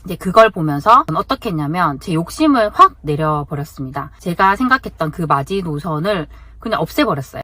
이제 그걸 보면서 어떻게 했냐면 제 욕심을 확 내려버렸습니다. 제가 생각했던 그 마지노선을 그냥 없애버렸어요.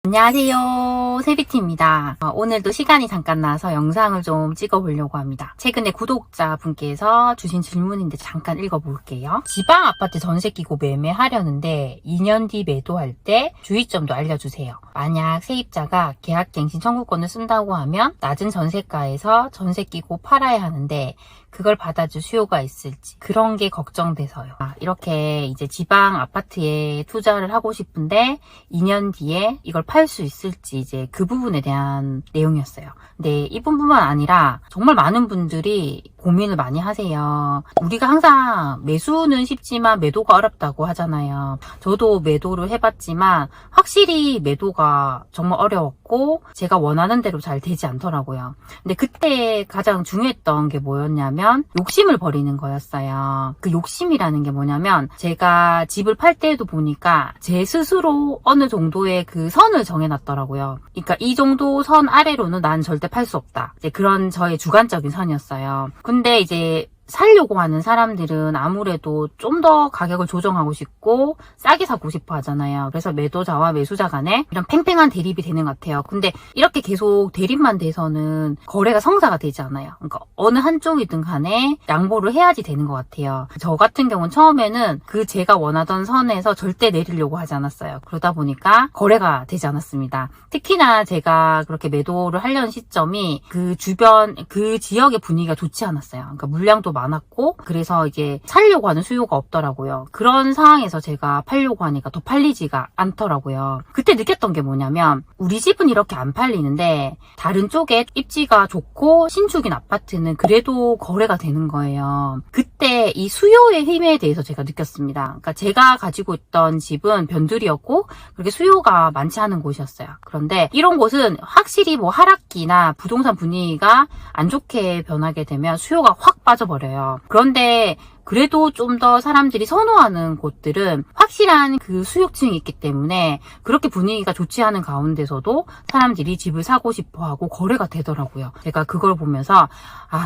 안녕하세요, 세비티입니다. 오늘도 시간이 잠깐 나서 영상을 좀 찍어보려고 합니다. 최근에 구독자분께서 주신 질문인데 잠깐 읽어볼게요. 지방 아파트 전세 끼고 매매하려는데 2년 뒤 매도할 때 주의점도 알려주세요. 만약 세입자가 계약갱신 청구권을 쓴다고 하면 낮은 전세가에서 전세 끼고 팔아야 하는데 그걸 받아줄 수요가 있을지 그런 게 걱정돼서요. 이렇게 이제 지방 아파트에 투자를 하고 싶은데 2년 뒤에 이걸 팔 수 있을지 이제 그 부분에 대한 내용이었어요. 근데 이뿐만 아니라 정말 많은 분들이 고민을 많이 하세요. 우리가 항상 매수는 쉽지만 매도가 어렵다고 하잖아요. 저도 매도를 해봤지만 확실히 매도가 정말 어려웠고 제가 원하는 대로 잘 되지 않더라고요. 근데 그때 가장 중요했던 게 뭐였냐면 욕심을 버리는 거였어요. 그 욕심이라는 게 뭐냐면 제가 집을 팔 때도 보니까 제 스스로 어느 정도의 그 선을 정해놨더라고요. 그러니까 이 정도 선 아래로는 난 절대 팔 수 없다. 이제 그런 저의 주관적인 선이었어요. 근데 이제 살려고 하는 사람들은 아무래도 좀 더 가격을 조정하고 싶고 싸게 사고 싶어 하잖아요. 그래서 매도자와 매수자 간에 이런 팽팽한 대립이 되는 것 같아요. 근데 이렇게 계속 대립만 돼서는 거래가 성사가 되지 않아요. 그러니까 어느 한쪽이든 간에 양보를 해야지 되는 것 같아요. 저 같은 경우는 처음에는 그 제가 원하던 선에서 절대 내리려고 하지 않았어요. 그러다 보니까 거래가 되지 않았습니다. 특히나 제가 그렇게 매도를 하려는 시점이 그 주변 그 지역의 분위기가 좋지 않았어요. 그러니까 물량도 많았고 그래서 이제 살려고 하는 수요가 없더라고요. 그런 상황에서 제가 팔려고 하니까 더 팔리지가 않더라고요. 그때 느꼈던 게 뭐냐면 우리 집은 이렇게 안 팔리는데 다른 쪽에 입지가 좋고 신축인 아파트는 그래도 거래가 되는 거예요. 그때 이 수요의 힘에 대해서 제가 느꼈습니다. 그러니까 제가 가지고 있던 집은 변두리였고 그렇게 수요가 많지 않은 곳이었어요. 그런데 이런 곳은 확실히 뭐 하락기나 부동산 분위기가 안 좋게 변하게 되면 수요가 확 빠져버려요. 그런데 그래도 좀 더 사람들이 선호하는 곳들은 확실한 그 수요층이 있기 때문에 그렇게 분위기가 좋지 않은 가운데서도 사람들이 집을 사고 싶어 하고 거래가 되더라고요. 제가 그걸 보면서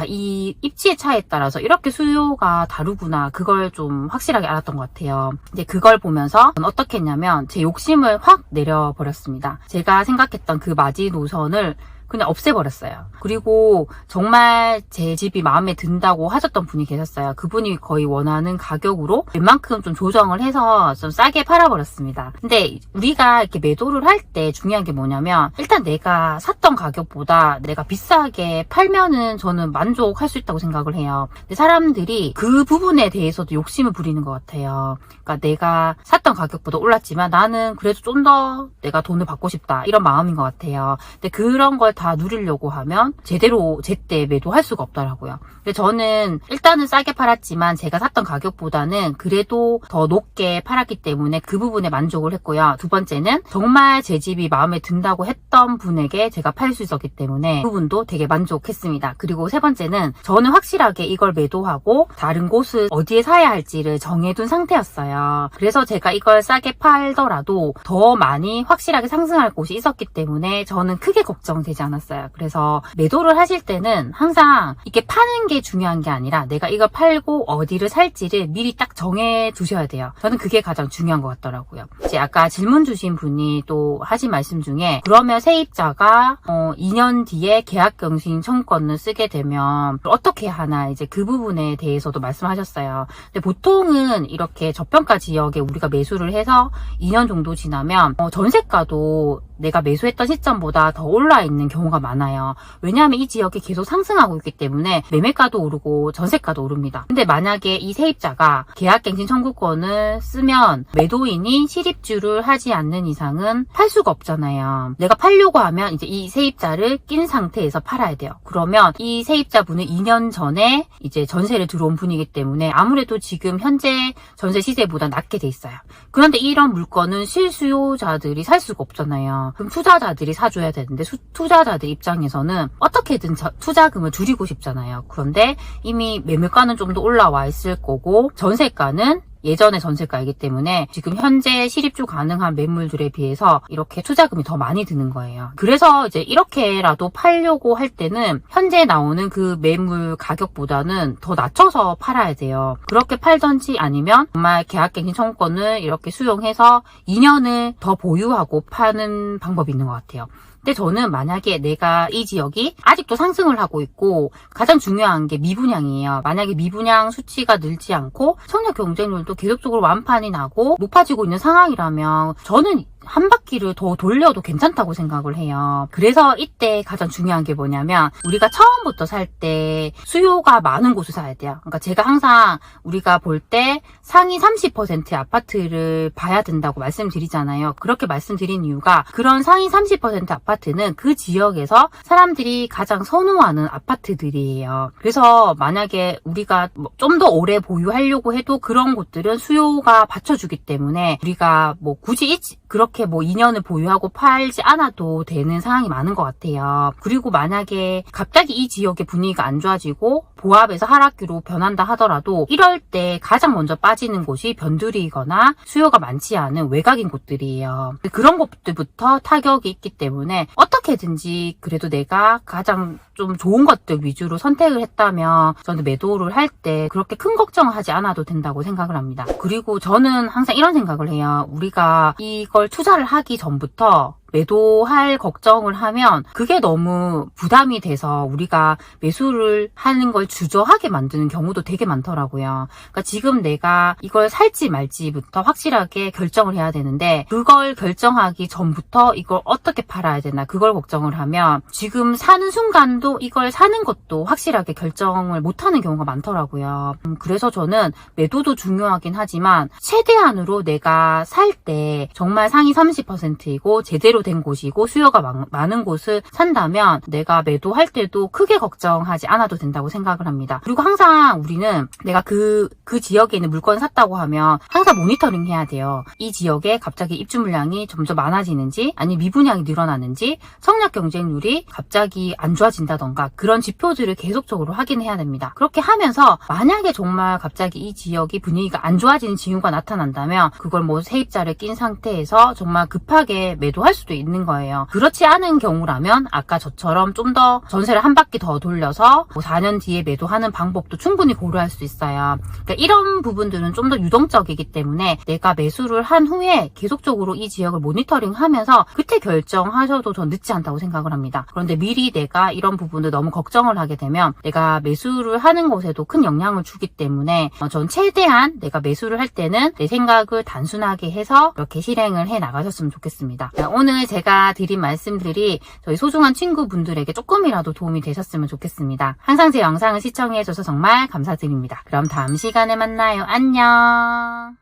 이 입지의 차이에 따라서 이렇게 수요가 다르구나 그걸 좀 확실하게 알았던 것 같아요. 이제 그걸 보면서 어떻게 했냐면 제 욕심을 확 내려버렸습니다. 제가 생각했던 그 마지노선을 그냥 없애버렸어요. 그리고 정말 제 집이 마음에 든다고 하셨던 분이 계셨어요. 그분이 거의 원하는 가격으로 웬만큼 좀 조정을 해서 좀 싸게 팔아버렸습니다. 근데 우리가 이렇게 매도를 할 때 중요한 게 뭐냐면 일단 내가 샀던 가격보다 내가 비싸게 팔면은 저는 만족할 수 있다고 생각을 해요. 근데 사람들이 그 부분에 대해서도 욕심을 부리는 것 같아요. 그러니까 내가 샀던 가격보다 올랐지만 나는 그래도 좀 더 내가 돈을 받고 싶다 이런 마음인 것 같아요. 근데 그런 걸 다 누리려고 하면 제대로 제때 매도할 수가 없더라고요. 근데 저는 일단은 싸게 팔았지만 제가 샀던 가격보다는 그래도 더 높게 팔았기 때문에 그 부분에 만족을 했고요. 두 번째는 정말 제 집이 마음에 든다고 했던 분에게 제가 팔 수 있었기 때문에 그 부분도 되게 만족했습니다. 그리고 세 번째는 저는 확실하게 이걸 매도하고 다른 곳을 어디에 사야 할지를 정해둔 상태였어요. 그래서 제가 이걸 싸게 팔더라도 더 많이 확실하게 상승할 곳이 있었기 때문에 저는 크게 걱정되지 않았어요. 그래서 매도를 하실 때는 항상 이렇게 파는 게 중요한 게 아니라 내가 이걸 팔고 어디를 살지를 미리 딱 정해 두셔야 돼요. 저는 그게 가장 중요한 것 같더라고요. 이제 아까 질문 주신 분이 또 하신 말씀 중에 그러면 세입자가 2년 뒤에 계약갱신 청구권을 쓰게 되면 어떻게 하나 이제 그 부분에 대해서도 말씀하셨어요. 근데 보통은 이렇게 저평가 지역에 우리가 매수를 해서 2년 정도 지나면 전세가도 내가 매수했던 시점보다 더 올라 있는 경우가 많아요. 왜냐하면 이 지역이 계속 상승하고 있기 때문에 매매가도 오르고 전세가도 오릅니다. 근데 만약에 이 세입자가 계약갱신 청구권을 쓰면 매도인이 실입주를 하지 않는 이상은 팔 수가 없잖아요. 내가 팔려고 하면 이제 이 세입자를 낀 상태에서 팔아야 돼요. 그러면 이 세입자분은 2년 전에 이제 전세를 들어온 분이기 때문에 아무래도 지금 현재 전세 시세보다 낮게 돼 있어요. 그런데 이런 물건은 실수요자들이 살 수가 없잖아요. 그럼 투자자들이 사줘야 되는데 투자자들 입장에서는 어떻게든 투자금을 줄이고 싶잖아요. 그런데 이미 매물가는 좀 더 올라와 있을 거고 전세가는 예전에 전세가이기 때문에 지금 현재 실입주 가능한 매물들에 비해서 이렇게 투자금이 더 많이 드는 거예요. 그래서 이제 이렇게라도 팔려고 할 때는 현재 나오는 그 매물 가격보다는 더 낮춰서 팔아야 돼요. 그렇게 팔던지 아니면 정말 계약갱신 청구권을 이렇게 수용해서 2년을 더 보유하고 파는 방법이 있는 것 같아요. 근데 저는 만약에 내가 이 지역이 아직도 상승을 하고 있고 가장 중요한 게 미분양이에요. 만약에 미분양 수치가 늘지 않고 청약 경쟁률도 계속적으로 완판이 나고 높아지고 있는 상황이라면 저는 한 바퀴를 더 돌려도 괜찮다고 생각을 해요. 그래서 이때 가장 중요한 게 뭐냐면 우리가 처음부터 살 때 수요가 많은 곳을 사야 돼요. 그러니까 제가 항상 우리가 볼 때 상위 30%의 아파트를 봐야 된다고 말씀드리잖아요. 그렇게 말씀드린 이유가 그런 상위 30% 아파트는 그 지역에서 사람들이 가장 선호하는 아파트들이에요. 그래서 만약에 우리가 좀 더 오래 보유하려고 해도 그런 곳들은 수요가 받쳐주기 때문에 우리가 뭐 굳이 그렇게 뭐 2년을 보유하고 팔지 않아도 되는 상황이 많은 것 같아요. 그리고 만약에 갑자기 이 지역의 분위기가 안 좋아지고 보합에서 하락기로 변한다 하더라도 이럴 때 가장 먼저 빠지는 곳이 변두리거나 수요가 많지 않은 외곽인 곳들이에요. 그런 곳들부터 타격이 있기 때문에 어떻게든지 그래도 내가 가장 좀 좋은 것들 위주로 선택을 했다면 저는 매도를 할 때 그렇게 큰 걱정하지 않아도 된다고 생각을 합니다. 그리고 저는 항상 이런 생각을 해요. 우리가 이걸 투자를 하기 전부터 매도할 걱정을 하면 그게 너무 부담이 돼서 우리가 매수를 하는 걸 주저하게 만드는 경우도 되게 많더라고요. 그러니까 지금 내가 이걸 살지 말지부터 확실하게 결정을 해야 되는데 그걸 결정하기 전부터 이걸 어떻게 팔아야 되나 그걸 걱정을 하면 지금 사는 순간도 이걸 사는 것도 확실하게 결정을 못하는 경우가 많더라고요. 그래서 저는 매도도 중요하긴 하지만 최대한으로 내가 살 때 정말 상위 30%이고 제대로 된 곳이고 수요가 많은 곳을 산다면 내가 매도할 때도 크게 걱정하지 않아도 된다고 생각을 합니다. 그리고 항상 우리는 내가 그 지역에 있는 물건을 샀다고 하면 항상 모니터링 해야 돼요. 이 지역에 갑자기 입주 물량이 점점 많아지는지 아니면 미분양이 늘어나는지 청약 경쟁률이 갑자기 안 좋아진다던가 그런 지표들을 계속적으로 확인해야 됩니다. 그렇게 하면서 만약에 정말 갑자기 이 지역이 분위기가 안 좋아지는 징후가 나타난다면 그걸 뭐 세입자를 낀 상태에서 정말 급하게 매도할 수도 있는 거예요. 그렇지 않은 경우라면 아까 저처럼 좀 더 전세를 한 바퀴 더 돌려서 뭐 4년 뒤에 매도하는 방법도 충분히 고려할 수 있어요. 그러니까 이런 부분들은 좀 더 유동적이기 때문에 내가 매수를 한 후에 계속적으로 이 지역을 모니터링하면서 그때 결정하셔도 전 늦지 않다고 생각을 합니다. 그런데 미리 내가 이런 부분을 너무 걱정을 하게 되면 내가 매수를 하는 것에도 큰 영향을 주기 때문에 전 최대한 내가 매수를 할 때는 내 생각을 단순하게 해서 이렇게 실행을 해 나가셨으면 좋겠습니다. 오늘 제가 드린 말씀들이 저희 소중한 친구분들에게 조금이라도 도움이 되셨으면 좋겠습니다. 항상 제 영상을 시청해줘서 정말 감사드립니다. 그럼 다음 시간에 만나요. 안녕.